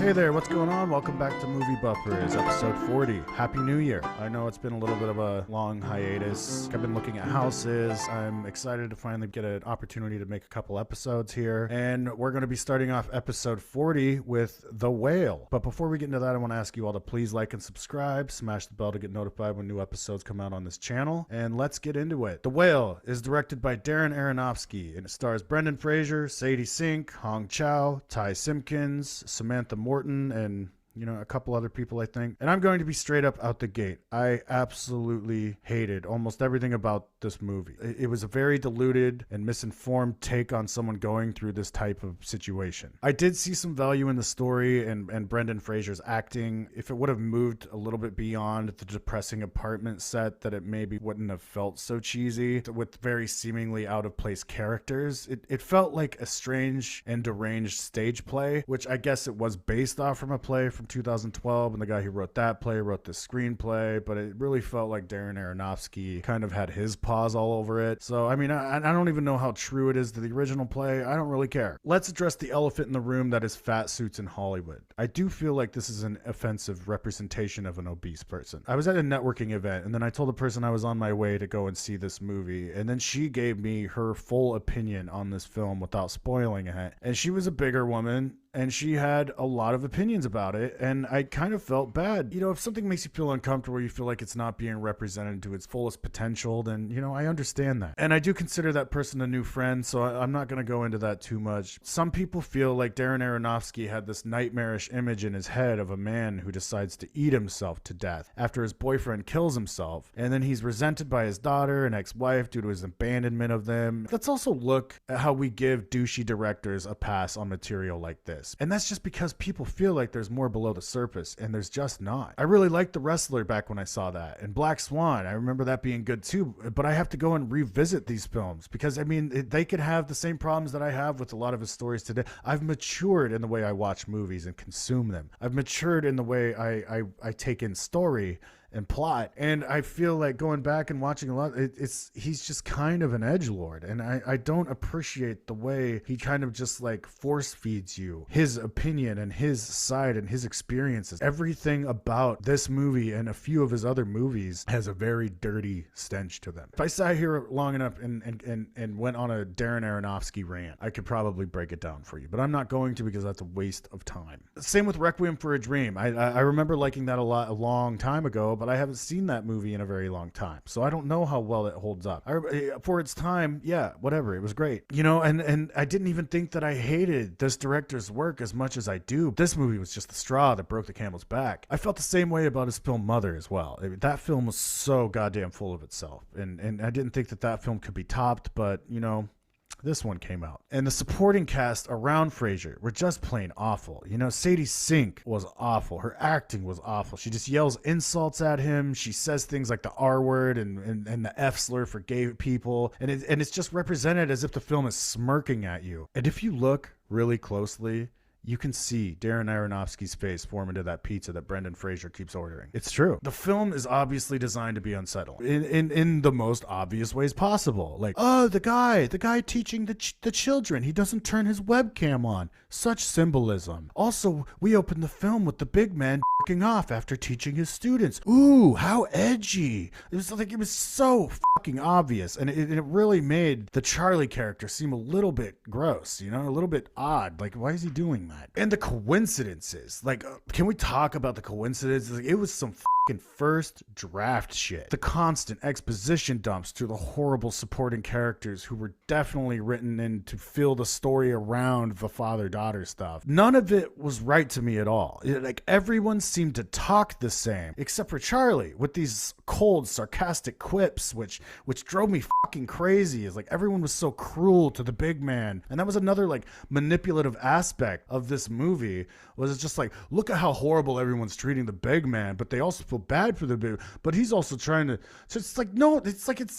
Hey there, what's going on? Welcome back to Movie Buffers, episode 40. Happy New Year. I know it's been a little bit of a long hiatus. I've been looking at houses. I'm excited to finally get an opportunity to make a couple episodes here. And we're going to be starting off episode 40 with The Whale. But before we get into that, I want to ask you all to please like and subscribe. Smash the bell to get notified when new episodes come out on this channel. And let's get into it. The Whale is directed by Darren Aronofsky, and it stars Brendan Fraser, Sadie Sink, Hong Chow, Ty Simpkins, Samantha Morton, and a couple other people, I think. And I'm going to be straight up out the gate. I absolutely hated almost everything about this movie. It was a very diluted and misinformed take on someone going through this type of situation. I did see some value in the story and Brendan Fraser's acting. If it would have moved a little bit beyond the depressing apartment set, that it maybe wouldn't have felt so cheesy with very seemingly out of place characters. It felt like a strange and deranged stage play, which I guess it was based off from a play from 2012, and the guy who wrote that play wrote the screenplay, but it really felt like Darren Aronofsky kind of had his paws all over it. So, I mean, I don't even know how true it is to the original play. I don't really care. Let's address the elephant in the room that is fat suits in Hollywood. I do feel like this is an offensive representation of an obese person. I was at a networking event, and then I told the person I was on my way to go and see this movie, and then she gave me her full opinion on this film without spoiling it. And she was a bigger woman, and she had a lot of opinions about it, and I kind of felt bad. If something makes you feel uncomfortable, you feel like it's not being represented to its fullest potential, then, I understand that. And I do consider that person a new friend, so I'm not going to go into that too much. Some people feel like Darren Aronofsky had this nightmarish image in his head of a man who decides to eat himself to death after his boyfriend kills himself, and then he's resented by his daughter and ex-wife due to his abandonment of them. Let's also look at how we give douchey directors a pass on material like this. And that's just because people feel like there's more below the surface, and there's just not. I really liked The Wrestler back when I saw that, and Black Swan, I remember that being good too, but I have to go and revisit these films because, they could have the same problems that I have with a lot of his stories today. I've matured in the way I watch movies and consume them. I've matured in the way I take in story and plot, and I feel like going back and watching a lot, he's just kind of an edgelord, and I don't appreciate the way he kind of just like force feeds you his opinion and his side and his experiences. Everything about this movie and a few of his other movies has a very dirty stench to them. If I sat here long enough and went on a Darren Aronofsky rant, I could probably break it down for you, but I'm not going to because that's a waste of time. Same with Requiem for a Dream. I remember liking that a long time ago, but I haven't seen that movie in a very long time, so I don't know how well it holds up. For its time, yeah, whatever, it was great. And I didn't even think that I hated this director's work as much as I do. This movie was just the straw that broke the camel's back. I felt the same way about his film Mother as well. That film was so goddamn full of itself, and I didn't think that film could be topped, but this one came out. And the supporting cast around Fraser were just plain awful. Sadie Sink was awful. Her acting was awful. She just yells insults at him. She says things like the R word and the F slur for gay people. And it's just represented as if the film is smirking at you. And if you look really closely, you can see Darren Aronofsky's face form into that pizza that Brendan Fraser keeps ordering. It's true. The film is obviously designed to be unsettling in the most obvious ways possible. Like, oh, the guy teaching the children, he doesn't turn his webcam on. Such symbolism. Also, we open the film with the big man jerking off after teaching his students. Ooh, how edgy. It was so fucking obvious, and it really made the Charlie character seem a little bit gross, a little bit odd. Like, why is he doing that? And the coincidences, like, can we talk about the coincidences? Like, it was some first draft shit. The constant exposition dumps through the horrible supporting characters who were definitely written in to fill the story around the father-daughter stuff. None of it was right to me at all. Like, everyone seemed to talk the same, except for Charlie, with these cold, sarcastic quips, which drove me fucking crazy. It's like everyone was so cruel to the big man. And that was another like manipulative aspect of this movie, was it's just like, look at how horrible everyone's treating the big man, but they also feel bad for the baby, but he's also trying to. So it's like no, it's like it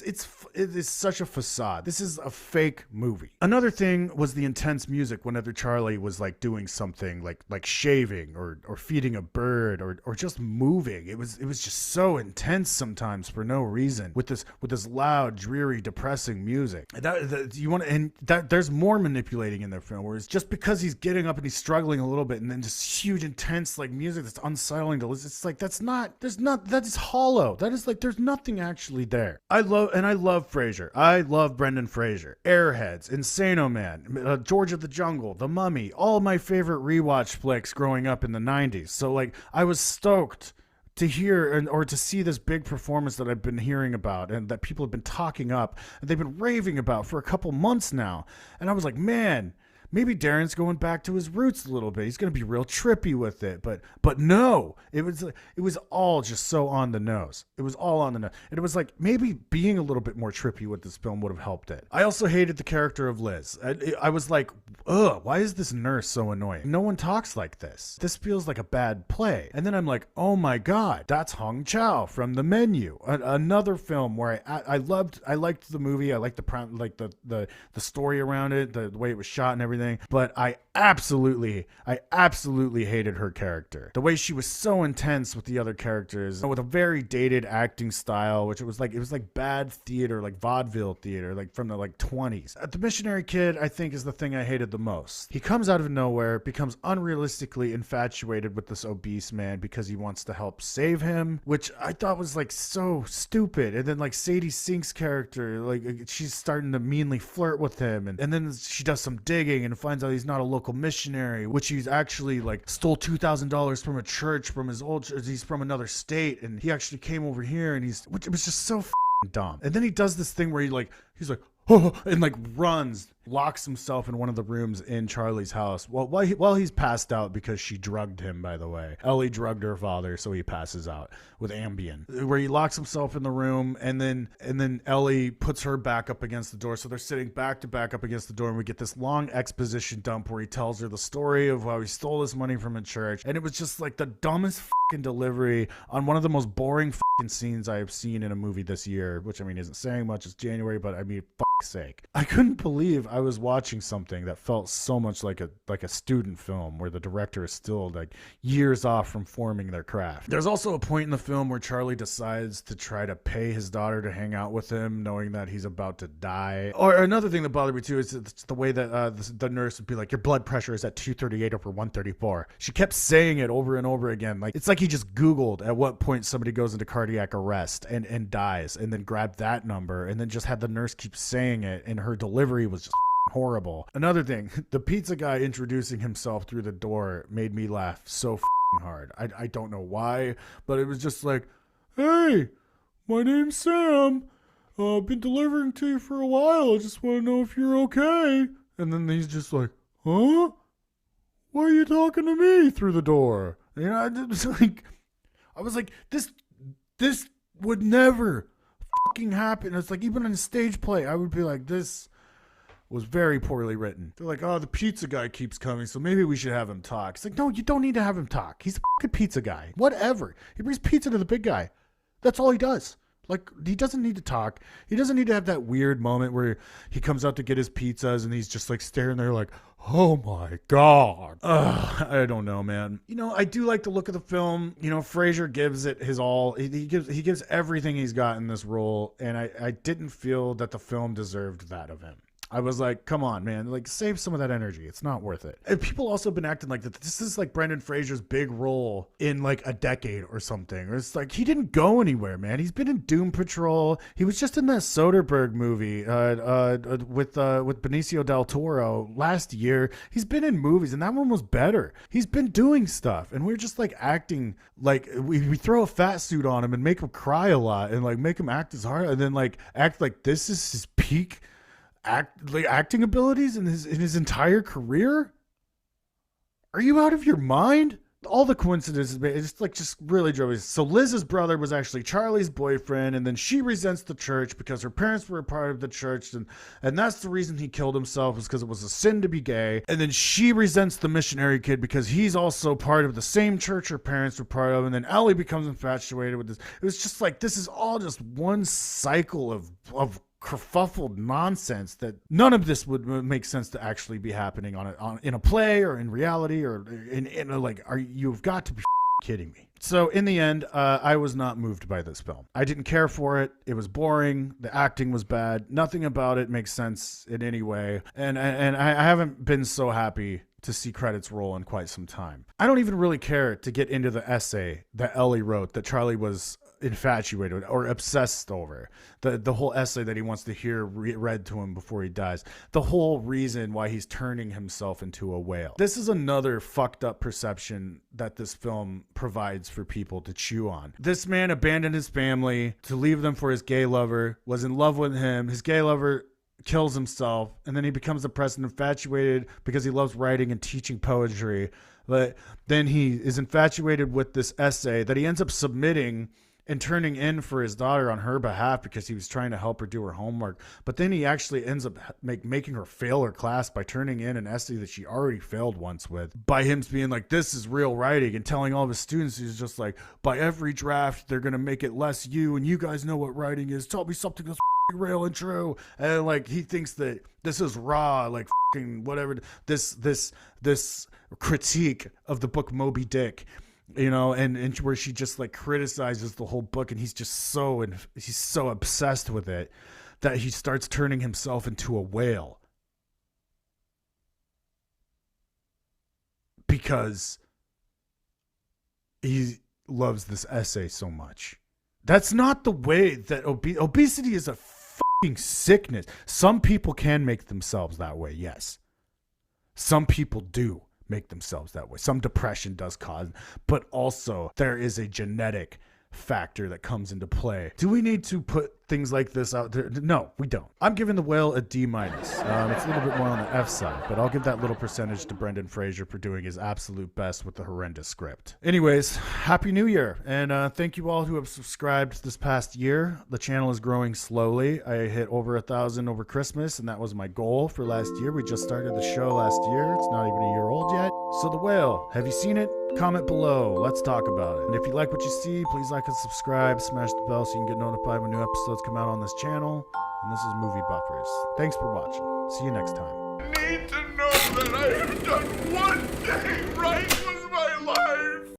is such a facade. This is a fake movie. Another thing was the intense music whenever Charlie was like doing something like shaving or feeding a bird or just moving. It was just so intense sometimes for no reason with this loud, dreary, depressing music. There's more manipulating in their film, where it's just because he's getting up and he's struggling a little bit, and then just huge, intense like music that's unsettling to listen. It's like that is hollow. That is like there's nothing actually there. I love Fraser. I love Brendan Fraser. Airheads, Insano Man, George of the Jungle, The Mummy, all my favorite rewatch flicks growing up in the 90s. So like I was stoked to hear or to see this big performance that I've been hearing about and that people have been talking up and they've been raving about for a couple months now. And I was like, man, maybe Darren's going back to his roots a little bit. He's going to be real trippy with it. But no, it was all just so on the nose. It was all on the nose. And it was like maybe being a little bit more trippy with this film would have helped it. I also hated the character of Liz. I was like, ugh, why is this nurse so annoying? No one talks like this. This feels like a bad play. And then I'm like, oh my God, that's Hong Chow from The Menu. Another film where I liked the movie. I liked the story around it, the way it was shot and everything. But I absolutely hated her character. The way she was so intense with the other characters, with a very dated acting style, which it was like bad theater, like vaudeville theater, like from the like 20s. The missionary kid, I think, is the thing I hated the most. He comes out of nowhere, becomes unrealistically infatuated with this obese man because he wants to help save him, which I thought was like so stupid. And then like Sadie Sink's character, like she's starting to meanly flirt with him, and then she does some digging and finds out he's not a local missionary, which he's actually like stole $2,000 from a church from his old church. He's from another state, and he actually came over here, and which it was just so dumb. And then he does this thing where he's like oh, and like runs, locks himself in one of the rooms in Charlie's house while he's passed out because she drugged him, by the way. Ellie drugged her father, so he passes out with Ambien, where he locks himself in the room, and then Ellie puts her back up against the door. So they're sitting back to back up against the door, and we get this long exposition dump where he tells her the story of how he stole this money from a church. And it was just like the dumbest fucking delivery on one of the most boring fucking scenes I have seen in a movie this year, which I mean isn't saying much. It's January, but I mean, sake. I couldn't believe I was watching something that felt so much like a student film where the director is still like years off from forming their craft. There's also a point in the film where Charlie decides to try to pay his daughter to hang out with him, knowing that he's about to die. Or another thing that bothered me too is the way that the nurse would be like, your blood pressure is at 238 over 134. She kept saying it over and over again. Like it's like he just Googled at what point somebody goes into cardiac arrest and dies, and then grabbed that number and then just had the nurse keep saying it, and her delivery was just horrible. Another thing, the pizza guy introducing himself through the door made me laugh so hard. I don't know why, but it was just like, hey, my name's Sam. I've been delivering to you for a while. I just want to know if you're okay. And then he's just like, huh? Why are you talking to me through the door? You know, I was like, this would never fucking happen. It's like, even in a stage play, I would be like, this was very poorly written. They're like, oh, the pizza guy keeps coming, so maybe we should have him talk. It's like, no, you don't need to have him talk. He's a fucking pizza guy. Whatever. He brings pizza to the big guy. That's all he does. Like, he doesn't need to talk. He doesn't need to have that weird moment where he comes out to get his pizzas and he's just like staring there like, oh my God. I don't know, man. You know, I do like the look of the film. You know, Fraser gives it his all. He gives everything he's got in this role, and I didn't feel that the film deserved that of him. I was like, come on, man, like save some of that energy. It's not worth it. And people also been acting like that this is like Brendan Fraser's big role in like a decade or something. Or it's like, he didn't go anywhere, man. He's been in Doom Patrol. He was just in that Soderbergh movie with Benicio del Toro last year. He's been in movies, and that one was better. He's been doing stuff, and we're just like acting like we throw a fat suit on him and make him cry a lot and like make him act as hard, and then like act like this is his peak acting abilities in his entire career. Are you out of your mind? all the coincidences, just really drove me. So Liz's brother was actually Charlie's boyfriend, and then she resents the church because her parents were a part of the church, and that's the reason he killed himself, was because it was a sin to be gay. And then she resents the missionary kid because he's also part of the same church her parents were part of, and then Ellie becomes infatuated with this. It was just like, this is all just one cycle of kerfuffled nonsense that none of this would make sense to actually be happening in a play or in reality or you've got to be kidding me. So in the end, I was not moved by this film. I didn't care for it. It was boring. The acting was bad. Nothing about it makes sense in any way. And I haven't been so happy to see credits roll in quite some time. I don't even really care to get into the essay that Ellie wrote that Charlie was infatuated or obsessed over. The whole essay that he wants to hear read to him before he dies. The whole reason why he's turning himself into a whale. This is another fucked up perception that this film provides for people to chew on. This man abandoned his family to leave them for his gay lover, was in love with him. His gay lover kills himself, and then he becomes depressed and infatuated because he loves writing and teaching poetry. But then he is infatuated with this essay that he ends up submitting and turning in for his daughter on her behalf because he was trying to help her do her homework. But then he actually ends up making her fail her class by turning in an essay that she already failed once with, by him being like, this is real writing, and telling all of his students, he's just like, by every draft, they're going to make it less you, and you guys know what writing is. Tell me something that's real and true. And like, he thinks that this is raw, like whatever, this critique of the book Moby Dick, and where she just like criticizes the whole book, and he's so obsessed with it that he starts turning himself into a whale because he loves this essay so much. That's not the way that obesity is a fucking sickness. Some people can make themselves that way, yes. Some people do make themselves that way. Some depression does cause, but also there is a genetic factor that comes into play. Do we need to put things like this out there? No, we don't. I'm giving The Whale a D-. It's a little bit more on the F side, but I'll give that little percentage to Brendan Fraser for doing his absolute best with the horrendous script. Anyways, Happy New Year, and thank you all who have subscribed this past year. The channel is growing slowly. I hit over 1,000 over Christmas, and that was my goal for last year. We just started the show last year. It's not even a year old yet. So The Whale, have you seen it? Comment below. Let's talk about it. And if you like what you see, please like and subscribe. Smash the bell so you can get notified when new episodes come out on this channel. And this is Movie Buffers. Thanks for watching. See you next time. Need to know that I